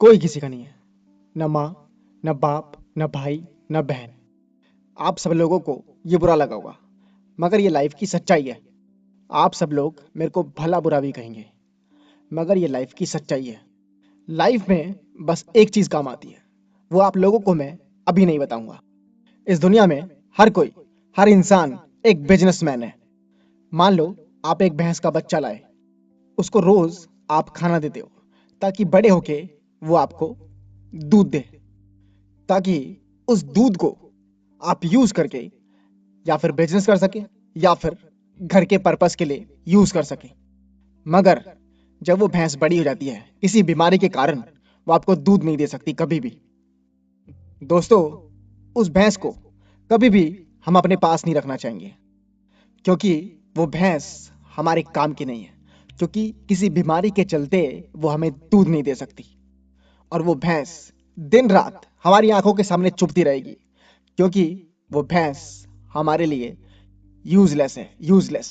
कोई किसी का नहीं है। न माँ, न बाप, न भाई, न बहन। आप सब लोगों को ये बुरा लगा होगा, मगर ये लाइफ की सच्चाई है। आप सब लोग मेरे को भला बुरा भी कहेंगे, मगर ये लाइफ की सच्चाई है। लाइफ में बस एक चीज काम आती है, वो आप लोगों को मैं अभी नहीं बताऊंगा। इस दुनिया में हर कोई, हर इंसान एक बिजनेसमैन है। मान लो आप एक भैंस का बच्चा लाए, उसको रोज आप खाना देते हो ताकि बड़े होके वो आपको दूध दे, ताकि उस दूध को आप यूज करके या फिर बिजनेस कर सके या फिर घर के पर्पस के लिए यूज कर सके। मगर जब वो भैंस बड़ी हो जाती है किसी बीमारी के कारण, वो आपको दूध नहीं दे सकती कभी भी। दोस्तों, उस भैंस को कभी भी हम अपने पास नहीं रखना चाहेंगे, क्योंकि वो भैंस हमारे काम की नहीं है। क्योंकि किसी बीमारी के चलते वो हमें दूध नहीं दे सकती, और वो भैंस दिन रात हमारी आंखों के सामने चुभती रहेगी, क्योंकि वो भैंस हमारे लिए यूजलेस है, यूजलेस।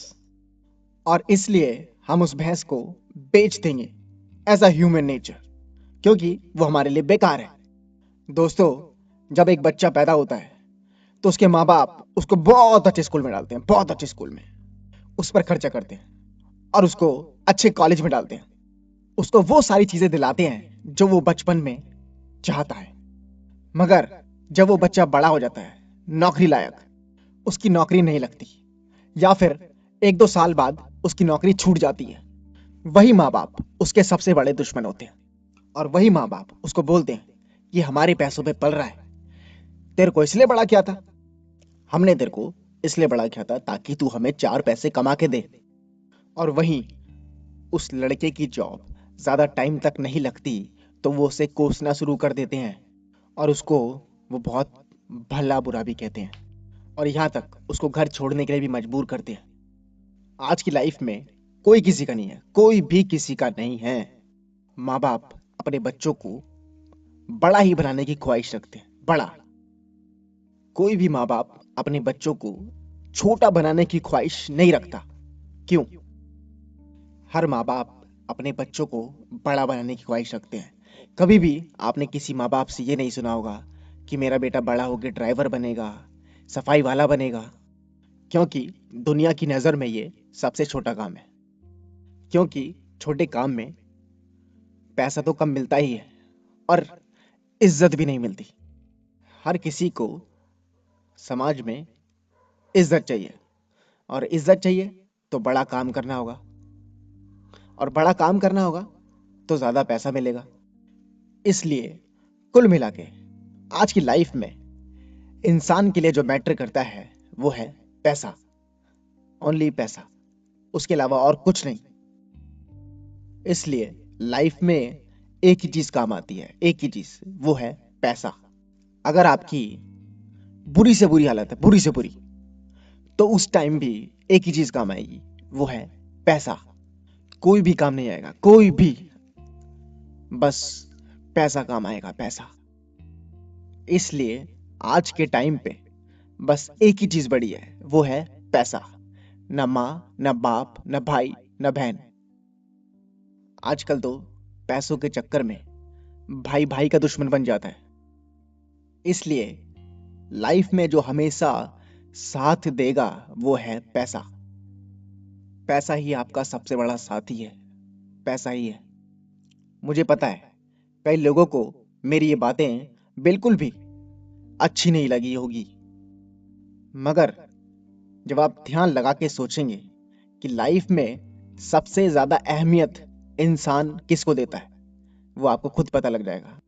और इसलिए हम उस भैंस को बेच देंगे एज अ ह्यूमन नेचर, क्योंकि वो हमारे लिए बेकार है। दोस्तों, जब एक बच्चा पैदा होता है तो उसके माँ बाप उसको बहुत अच्छे स्कूल में डालते हैं, बहुत अच्छे स्कूल में उस पर खर्चा करते हैं, और उसको अच्छे कॉलेज में डालते हैं। उसको वो सारी चीजें दिलाते हैं जो वो बचपन में चाहता है। मगर जब वो बच्चा बड़ा हो जाता है, नौकरी लायक, उसकी नौकरी नहीं लगती, या फिर एक दो साल बाद उसकी नौकरी छूट जाती है, वही माँ बाप उसके सबसे बड़े दुश्मन होते हैं। और वही माँ बाप उसको बोलते हैं कि हमारे पैसों पे पल रहा है, तेरे को इसलिए बड़ा किया था, हमने तेरे को इसलिए बड़ा किया था ताकि तू हमें चार पैसे कमा के दे। और वहीं उस लड़के की जॉब ज्यादा टाइम तक नहीं लगती तो वो उसे कोसना शुरू कर देते हैं, और उसको वो बहुत भला बुरा भी कहते हैं, और यहाँ तक उसको घर छोड़ने के लिए भी मजबूर करते हैं। आज की लाइफ में कोई किसी का नहीं है, कोई भी किसी का नहीं है। माँ बाप अपने बच्चों को बड़ा ही बनाने की ख्वाहिश रखते हैं, बड़ा। कोई भी माँ बाप अपने बच्चों को छोटा बनाने की ख्वाहिश नहीं रखता। क्यों? हर माँ बाप अपने बच्चों को बड़ा बनाने की ख्वाहिश रखते हैं। कभी भी आपने किसी माँ बाप से ये नहीं सुना होगा कि मेरा बेटा बड़ा होकर ड्राइवर बनेगा, सफाई वाला बनेगा, क्योंकि दुनिया की नज़र में ये सबसे छोटा काम है। क्योंकि छोटे काम में पैसा तो कम मिलता ही है, और इज्जत भी नहीं मिलती। हर किसी को समाज में इज्जत चाहिए, और इज्जत चाहिए तो बड़ा काम करना होगा, और बड़ा काम करना होगा तो ज्यादा पैसा मिलेगा। इसलिए कुल मिला के आज की लाइफ में इंसान के लिए जो मैटर करता है वो है पैसा, ओनली पैसा, उसके अलावा और कुछ नहीं। इसलिए लाइफ में एक ही चीज काम आती है, एक ही चीज, वो है पैसा। अगर आपकी बुरी से बुरी हालत है, बुरी से बुरी, तो उस टाइम भी एक ही चीज काम आएगी, वो है पैसा। कोई भी काम नहीं आएगा, कोई भी, बस पैसा काम आएगा, पैसा। इसलिए आज के टाइम पे बस एक ही चीज बड़ी है, वो है पैसा। न माँ, न बाप, न भाई, न बहन। आजकल तो पैसों के चक्कर में भाई भाई का दुश्मन बन जाता है। इसलिए लाइफ में जो हमेशा साथ देगा वो है पैसा। पैसा ही आपका सबसे बड़ा साथी है, पैसा ही है। मुझे पता है कई लोगों को मेरी ये बातें बिल्कुल भी अच्छी नहीं लगी होगी, मगर जब आप ध्यान लगा के सोचेंगे कि लाइफ में सबसे ज्यादा अहमियत इंसान किसको देता है, वो आपको खुद पता लग जाएगा।